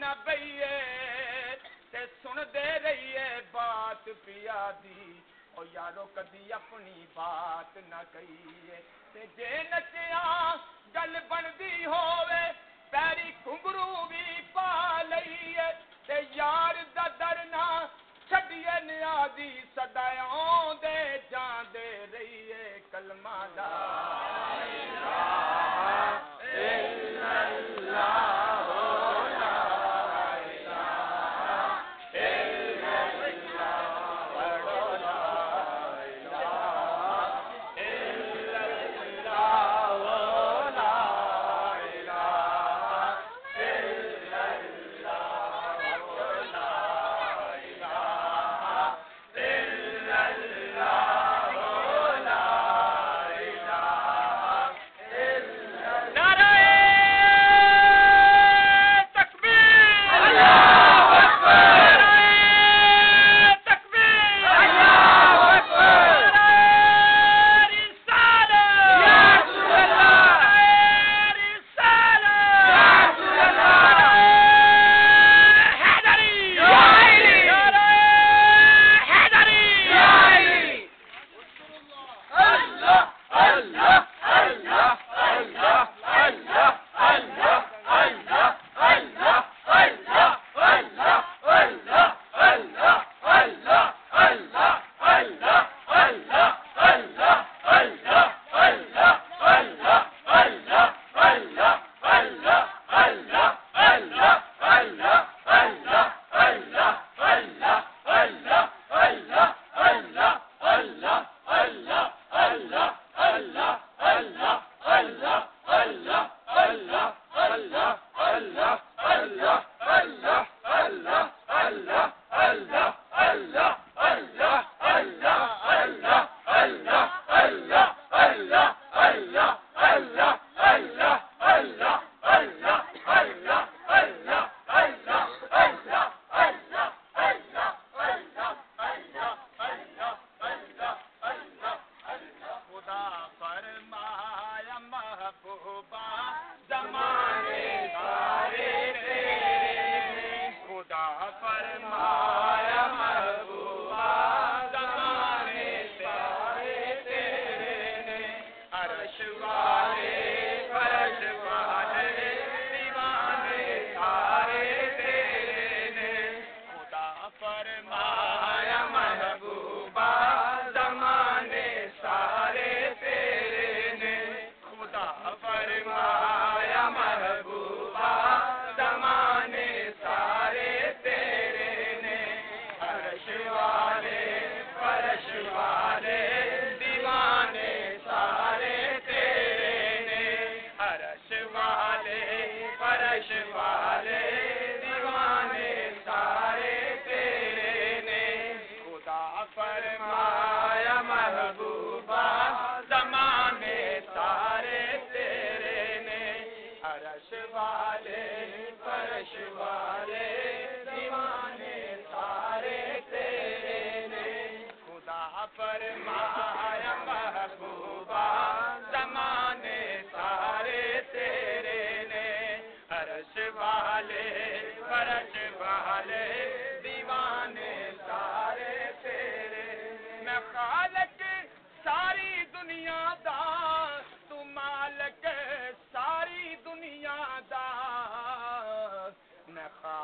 نہ بئیے تے سن دے رہیے بات پیا دی او یارو کدی اپنی بات نہ کہیے تے جے نچیا گل بندی ہووے پیری گھنگرو بھی پا لئیے تے یار دا درنا چھڈیے نیازی صدایوں دے جان دے رہیے کلمہ لا الہ الا اللہ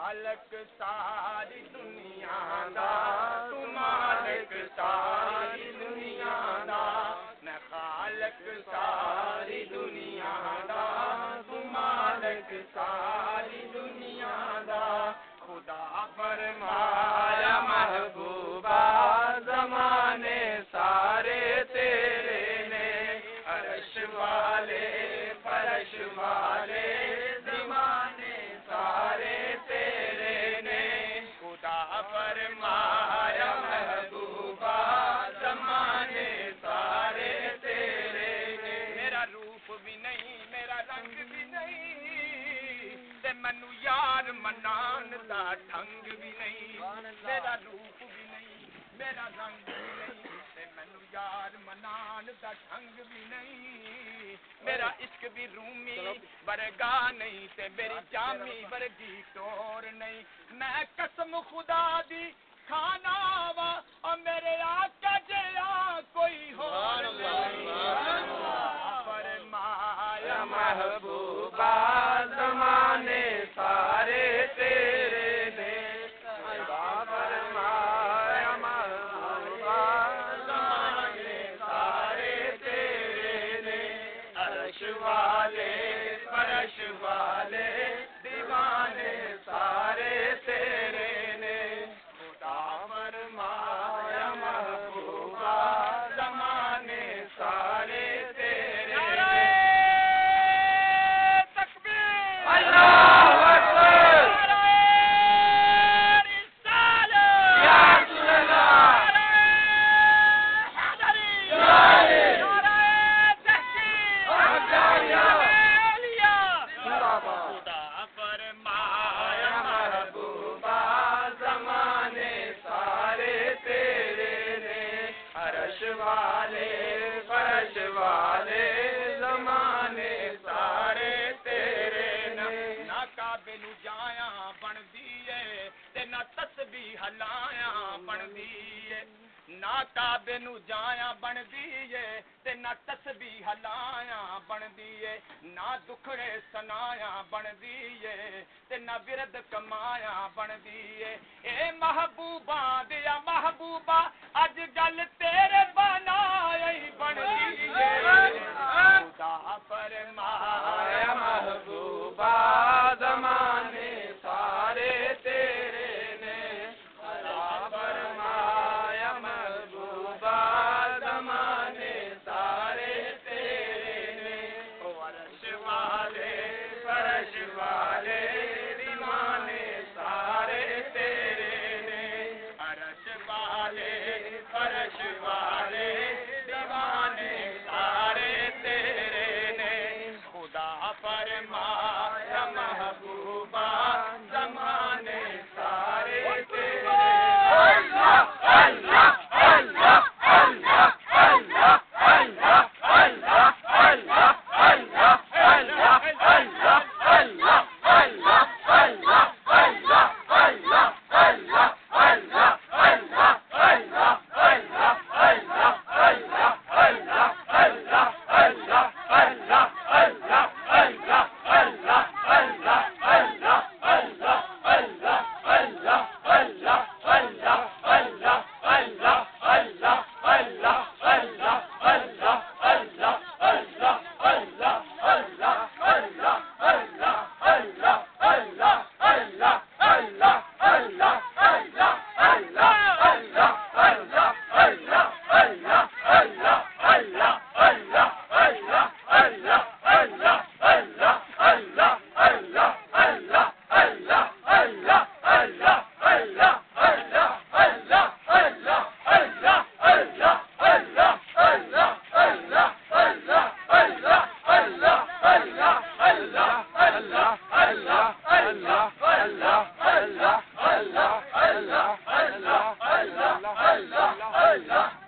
مالک ساری دنیا دا تو مالک ساری دنیا دا میں خالق ساری دنیا دا تو مالک ساری دنیا دا خدا فرمایا محبوبہ زمانے سارے تیرے نے عرش والے فرش والے زمانے سارے تیرے نے خدا فرمایا محبوبہ زمانے سارے تیرے نے میرا روپ بھی نہیں میرا رنگ بھی نہیں تے منو یار منان دا ڈھنگ بھی نہیں میرا روپ بھی نہیں میرا رنگ بھی نہیں تے منو یار منان دا ڈھنگ بھی نہیں میرا عشق بھی رومی ورگا نہیں تے میری جامی ورگی ٹور میں قسم خدا دی کھانا وا اور میرے آقا جیا کوئی ہو فرمایا محبوبہ زمانے سارے تیرے نے فرمایا محبوبہ زمانے سارے تیرے نے عرش والے فرش والے دیوانے سارے تیرے نے خدا فرمایا محبوبہ زمانے سارے تیرے نے تکبیر اللہ اکبر یا رسول اللہ والے فرش والے زمانے سارے تیرے نہ کعبے نو جایا بن دیے تے نہ تسبیح ہلایا بن دیے نہ کعبے نو جایا بن دیے تے نہ تسبیح ہلایا بن دیے نہ دکھڑے سنایا بن دیے تے نہ ورد کمایا بن دیے اے محبوبہ دیا محبوبہ اج گل تیرے بنائی بن دیے خدا فرمایا محبوبہ زمانے سارے تیرے نے خدا فرمایا محبوبہ زمانے سارے تیرے نے عرش والے فرش والے دیوانے سارے تیرے نے عرش والے فرش والے دیوانے سارے تیرے نے خدا فرمایا محبوبہ زمانے سارے تیرے اللہ اللہ اللہ اللہ اللہ اللہ اللہ اللہ اللہ اللہ اللہ اللہ اللہ اللہ اللہ اللہ اللہ اللہ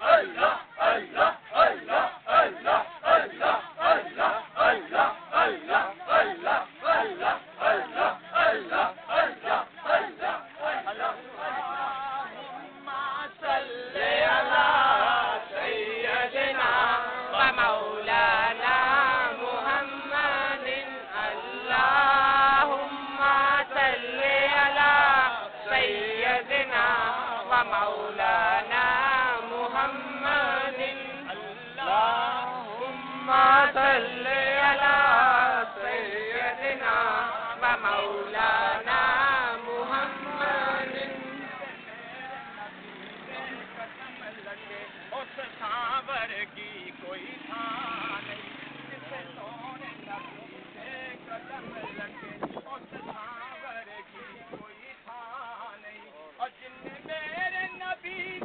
نبی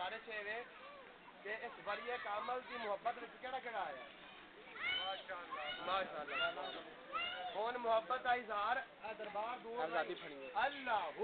گزارش ہے کہ اس ولی کامل کی محبت میں کیڑا کیڑا آیا ماشاءاللہ کون محبت کا اظہار دربار دور اللہ